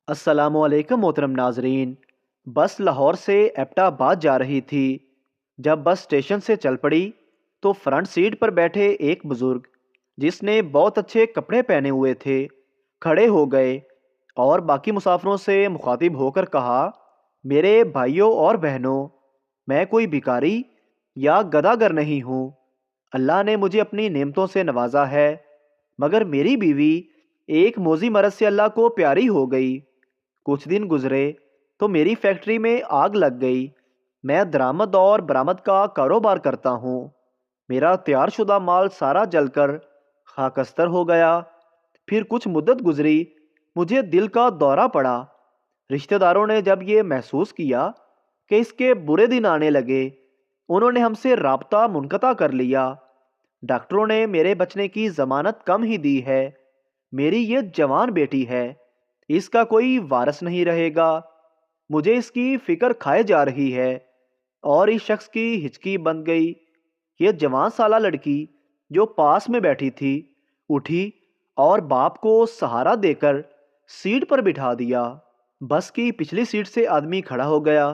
السلام علیکم محترم ناظرین۔ بس لاہور سے ایبٹا آباد جا رہی تھی۔ جب بس اسٹیشن سے چل پڑی تو فرنٹ سیٹ پر بیٹھے ایک بزرگ جس نے بہت اچھے کپڑے پہنے ہوئے تھے کھڑے ہو گئے اور باقی مسافروں سے مخاطب ہو کر کہا، میرے بھائیوں اور بہنوں، میں کوئی بھکاری یا گداگر نہیں ہوں۔ اللہ نے مجھے اپنی نعمتوں سے نوازا ہے، مگر میری بیوی ایک موذی مرض سے اللہ کو پیاری ہو گئی۔ کچھ دن گزرے تو میری فیکٹری میں آگ لگ گئی۔ میں درآمد اور برآمد کا کاروبار کرتا ہوں۔ میرا تیار شدہ مال سارا جل کر خاکستر ہو گیا۔ پھر کچھ مدت گزری، مجھے دل کا دورہ پڑا۔ رشتہ داروں نے جب یہ محسوس کیا کہ اس کے برے دن آنے لگے، انہوں نے ہم سے رابطہ منقطع کر لیا۔ ڈاکٹروں نے میرے بچنے کی ضمانت کم ہی دی ہے۔ میری یہ جوان بیٹی ہے، اس کا کوئی وارث نہیں رہے گا۔ مجھے اس کی فکر کھائے جا رہی ہے اور اس شخص کی ہچکی بند گئی۔ یہ جوان سالہ لڑکی جو پاس میں بیٹھی تھی اٹھی اور باپ کو سہارا دے کر سیٹ پر بٹھا دیا۔ بس کی پچھلی سیٹ سے آدمی کھڑا ہو گیا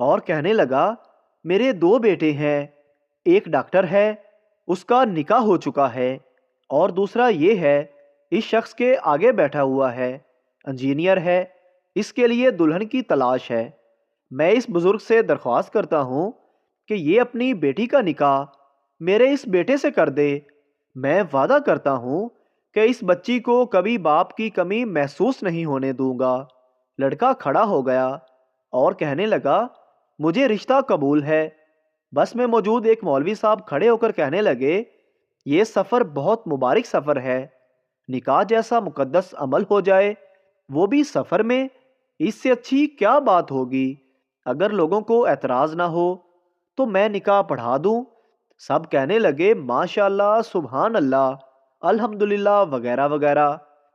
اور کہنے لگا، میرے دو بیٹے ہیں، ایک ڈاکٹر ہے، اس کا نکاح ہو چکا ہے، اور دوسرا یہ ہے، اس شخص کے آگے بیٹھا ہوا ہے، انجینئر ہے، اس کے لیے دلہن کی تلاش ہے۔ میں اس بزرگ سے درخواست کرتا ہوں کہ یہ اپنی بیٹی کا نکاح میرے اس بیٹے سے کر دے۔ میں وعدہ کرتا ہوں کہ اس بچی کو کبھی باپ کی کمی محسوس نہیں ہونے دوں گا۔ لڑکا کھڑا ہو گیا اور کہنے لگا، مجھے رشتہ قبول ہے۔ بس میں موجود ایک مولوی صاحب کھڑے ہو کر کہنے لگے، یہ سفر بہت مبارک سفر ہے۔ نکاح جیسا مقدس عمل ہو جائے، وہ بھی سفر میں، اس سے اچھی کیا بات ہوگی؟ اگر لوگوں کو اعتراض نہ ہو تو میں نکاح پڑھا دوں۔ سب کہنے لگے، ماشاء اللہ، سبحان اللہ، الحمدللہ وغیرہ وغیرہ۔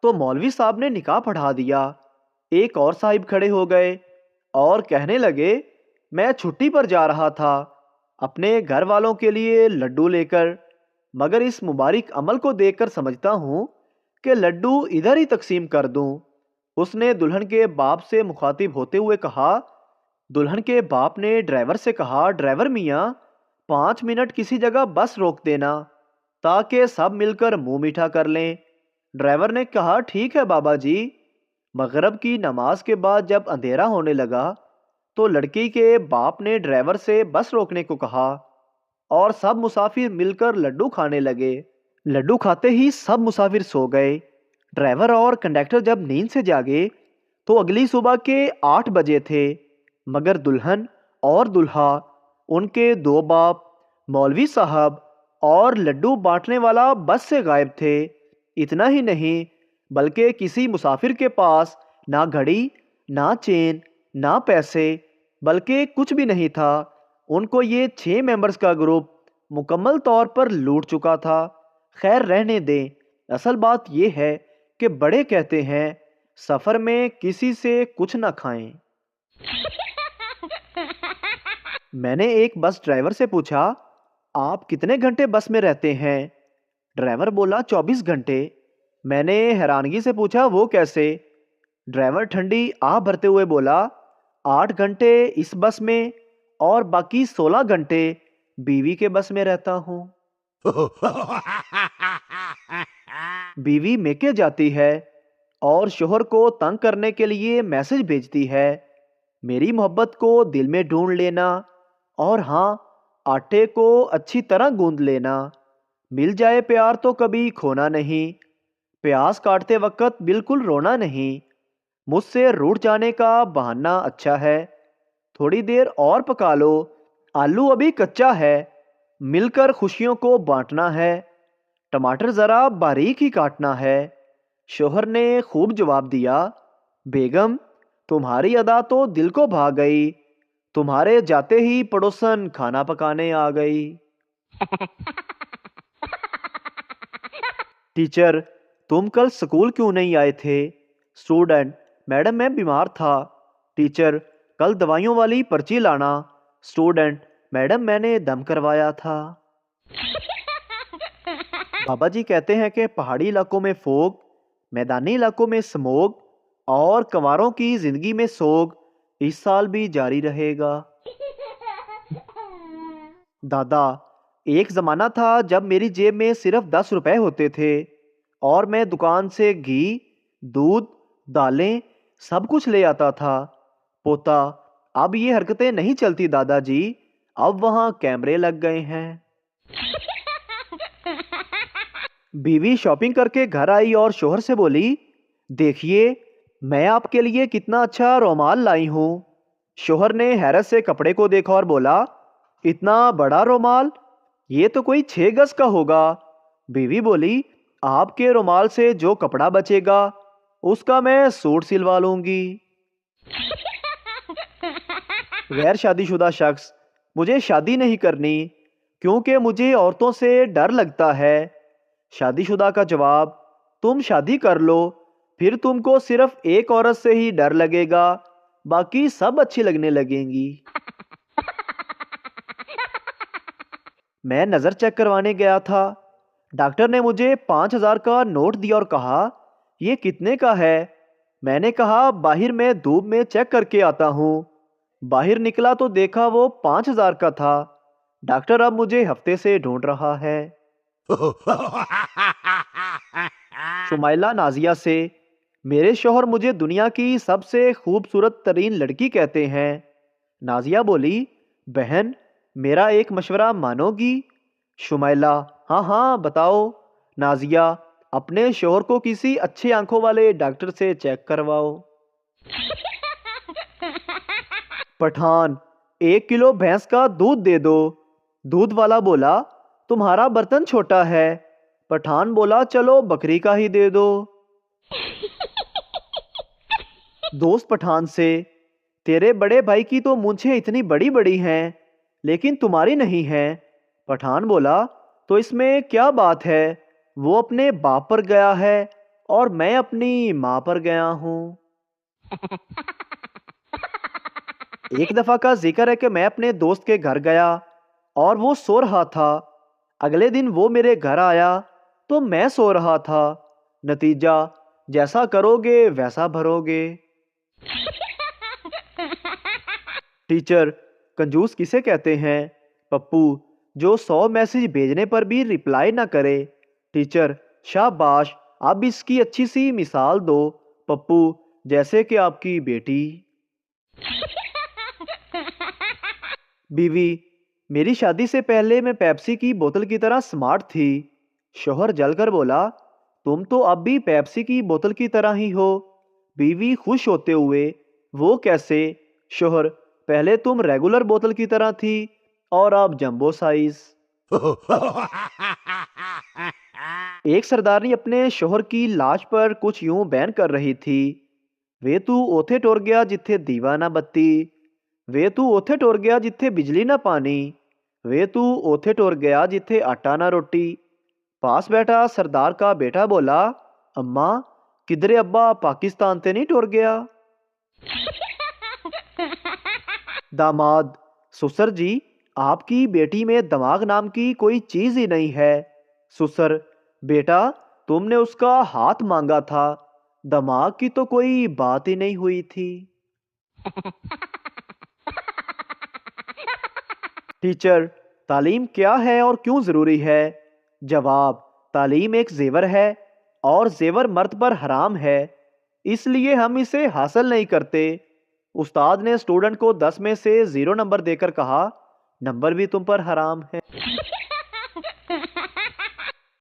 تو مولوی صاحب نے نکاح پڑھا دیا۔ ایک اور صاحب کھڑے ہو گئے اور کہنے لگے، میں چھٹی پر جا رہا تھا اپنے گھر والوں کے لیے لڈو لے کر، مگر اس مبارک عمل کو دیکھ کر سمجھتا ہوں کہ لڈو ادھر ہی تقسیم کر دوں۔ اس نے دلہن کے باپ سے مخاطب ہوتے ہوئے کہا۔ دلہن کے باپ نے ڈرائیور سے کہا، ڈرائیور میاں، 5 منٹ کسی جگہ بس روک دینا تاکہ سب مل کر منہ میٹھا کر لیں۔ ڈرائیور نے کہا، ٹھیک ہے بابا جی۔ مغرب کی نماز کے بعد جب اندھیرا ہونے لگا تو لڑکی کے باپ نے ڈرائیور سے بس روکنے کو کہا اور سب مسافر مل کر لڈو کھانے لگے۔ لڈو کھاتے ہی سب مسافر سو گئے۔ ڈرائیور اور کنڈکٹر جب نیند سے جاگے تو اگلی صبح کے 8 بجے تھے، مگر دلہن اور دلہا، ان کے دو باپ، مولوی صاحب اور لڈو بانٹنے والا بس سے غائب تھے۔ اتنا ہی نہیں بلکہ کسی مسافر کے پاس نہ گھڑی، نہ چین، نہ پیسے، بلکہ کچھ بھی نہیں تھا۔ ان کو یہ 6 ممبرز کا گروپ مکمل طور پر لوٹ چکا تھا۔ خیر رہنے دیں، اصل بات یہ ہے کہ بڑے کہتے ہیں، سفر میں کسی سے کچھ نہ کھائیں۔ میں نے ایک بس ڈرائیور سے پوچھا، آپ کتنے گھنٹے بس میں رہتے ہیں؟ ڈرائیور بولا، 24 گھنٹے۔ میں نے حیرانگی سے پوچھا، وہ کیسے؟ ڈرائیور ٹھنڈی آہ بھرتے ہوئے بولا، 8 گھنٹے اس بس میں اور باقی 16 گھنٹے بیوی کے بس میں رہتا ہوں۔ بیوی میکے جاتی ہے اور شوہر کو تنگ کرنے کے لیے میسج بھیجتی ہے، میری محبت کو دل میں ڈھونڈ لینا، اور ہاں، آٹے کو اچھی طرح گوندھ لینا، مل جائے پیار تو کبھی کھونا نہیں، پیاز کاٹتے وقت بالکل رونا نہیں، مجھ سے روٹھ جانے کا بہانہ اچھا ہے، تھوڑی دیر اور پکا لو، آلو ابھی کچا ہے، مل کر خوشیوں کو بانٹنا ہے، ٹماٹر ذرا باریک ہی کاٹنا ہے۔ شوہر نے خوب جواب دیا، بیگم، تمہاری ادا تو دل کو بھا گئی، تمہارے جاتے ہی پڑوسن کھانا پکانے آ گئی۔ ٹیچر، تم کل سکول کیوں نہیں آئے تھے؟ اسٹوڈنٹ، میڈم میں بیمار تھا۔ ٹیچر، کل دوائیوں والی پرچی لانا۔ اسٹوڈنٹ، میڈم میں نے دم کروایا تھا۔ بابا جی کہتے ہیں کہ پہاڑی علاقوں میں فوگ، میدانی علاقوں میں سموگ، اور کنواروں کی زندگی میں سوگ اس سال بھی جاری رہے گا۔ دادا، ایک زمانہ تھا جب میری جیب میں صرف 10 روپے ہوتے تھے اور میں دکان سے گھی، دودھ، دالیں سب کچھ لے آتا تھا۔ پوتا، اب یہ حرکتیں نہیں چلتی دادا جی، اب وہاں کیمرے لگ گئے ہیں۔ بیوی شاپنگ کر کے گھر آئی اور شوہر سے بولی، دیکھیے میں آپ کے لیے کتنا اچھا رومال لائی ہوں۔ شوہر نے حیرت سے کپڑے کو دیکھا اور بولا، اتنا بڑا رومال؟ یہ تو کوئی 6 گز کا ہوگا۔ بیوی بولی، آپ کے رومال سے جو کپڑا بچے گا اس کا میں سوٹ سلوا لوں گی۔ غیر شادی شدہ شخص، مجھے شادی نہیں کرنی کیونکہ مجھے عورتوں سے ڈر لگتا ہے۔ شادی شدہ کا جواب، تم شادی کر لو، پھر تم کو صرف ایک عورت سے ہی ڈر لگے گا، باقی سب اچھی لگنے لگیں گی۔ میں نظر چیک کروانے گیا تھا، ڈاکٹر نے مجھے 5,000 کا نوٹ دیا اور کہا، یہ کتنے کا ہے؟ میں نے کہا، باہر میں دھوپ میں چیک کر کے آتا ہوں۔ باہر نکلا تو دیکھا وہ 5,000 کا تھا۔ ڈاکٹر اب مجھے ہفتے سے ڈھونڈ رہا ہے۔ شمائلہ نازیہ سے، میرے شوہر مجھے دنیا کی سب سے خوبصورت ترین لڑکی کہتے ہیں۔ نازیہ بولی، بہن میرا ایک مشورہ مانو گی؟ شمائلہ، ہاں ہاں بتاؤ۔ نازیہ، اپنے شوہر کو کسی اچھے آنکھوں والے ڈاکٹر سے چیک کرواؤ۔ پٹھان، 1 کلو بھینس کا دودھ دے دو۔ دودھ والا بولا، تمہارا برتن چھوٹا ہے۔ پٹھان بولا، چلو بکری کا ہی دے دو۔ دوست پٹھان سے، تیرے بڑے بھائی کی تو مونچھیں اتنی بڑی بڑی ہیں لیکن تمہاری نہیں ہیں۔ پٹھان بولا، تو اس میں کیا بات ہے، وہ اپنے باپ پر گیا ہے اور میں اپنی ماں پر گیا ہوں۔ ایک دفعہ کا ذکر ہے کہ میں اپنے دوست کے گھر گیا اور وہ سو رہا تھا۔ اگلے دن وہ میرے گھر آیا تو میں سو رہا تھا۔ نتیجہ، جیسا کرو گے ویسا بھرو گے۔ ٹیچر، کنجوس کسے کہتے ہیں؟ پپو، جو 100 میسج بھیجنے پر بھی رپلائی نہ کرے۔ ٹیچر، شاباش، اب اس کی اچھی سی مثال دو۔ پپو، جیسے کہ آپ کی بیٹی۔ بیوی، میری شادی سے پہلے میں پیپسی کی بوتل کی طرح سمارٹ تھی۔ شوہر جل کر بولا، تم تو اب بھی پیپسی کی بوتل کی طرح ہی ہو۔ بیوی خوش ہوتے ہوئے، وہ کیسے؟ شوہر، پہلے تم ریگولر بوتل کی طرح تھی اور اب جمبو سائز۔ ایک سردارنی اپنے شوہر کی لاش پر کچھ یوں بیان کر رہی تھی، وے تو اوتھے ٹور گیا جتھے دیوا نہ بتی، وے تو اوتھے ٹور گیا جتھے بجلی نہ پانی، وے تو اوتھے ٹور گیا جتھے آٹا نہ روٹی۔ پاس بیٹھا سردار کا بیٹا بولا، اماں کدھرے ابا پاکستان تے نہیں ٹور گیا؟ داماد، سسر جی، آپ کی بیٹی میں دماغ نام کی کوئی چیز ہی نہیں ہے۔ سسر، بیٹا تم نے اس کا ہاتھ مانگا تھا، دماغ کی تو کوئی بات ہی نہیں ہوئی تھی۔ ٹیچر، تعلیم کیا ہے اور کیوں ضروری ہے؟ جواب، تعلیم ایک زیور ہے اور زیور مرد پر حرام ہے، اس لیے ہم اسے حاصل نہیں کرتے۔ استاد نے اسٹوڈنٹ کو 10 میں سے 0 نمبر دے کر کہا، نمبر بھی تم پر حرام ہے۔